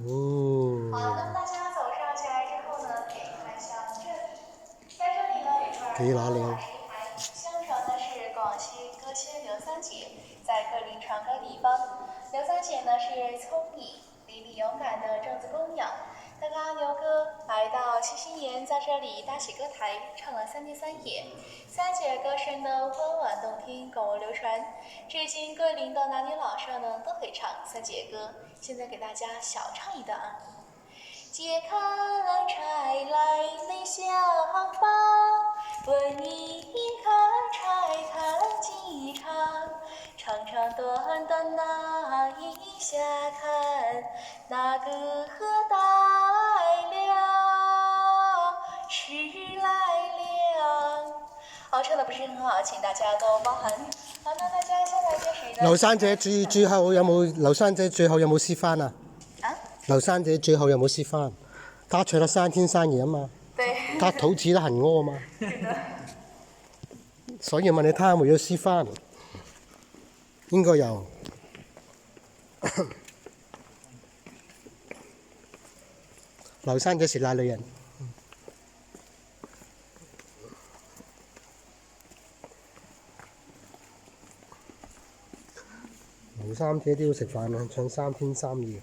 哦。好，那么大家走上前来之后呢，可以看向这里，在这里呢有串可以拿了。石牌，相传呢是广西歌仙刘三姐在桂林长该地方。刘三姐呢是聪颖、伶俐勇敢的正子姑娘。刚刚牛哥来到七星岩，在这里搭起歌台，唱了3天3夜。三姐歌声呢温婉动听，广为流传。至今桂林的男女老少呢都会唱三姐歌。现在给大家小唱一段啊。解开柴来内小房，问一看柴看几长，长长短短哪一下看，那个带了时来了。好，唱的不是很好，請大家多包涵。好，那大家現在開始呢。劉生姐最後有冇詩翻啊？劉生姐最後有冇詩翻？他唱了3天3夜啊嘛。對。他肚子都很餓嘛。是的。所以問你他有冇詩翻？應該有。劉生姐是哪裏人？劉生姐都要食飯啊，唱3天3夜。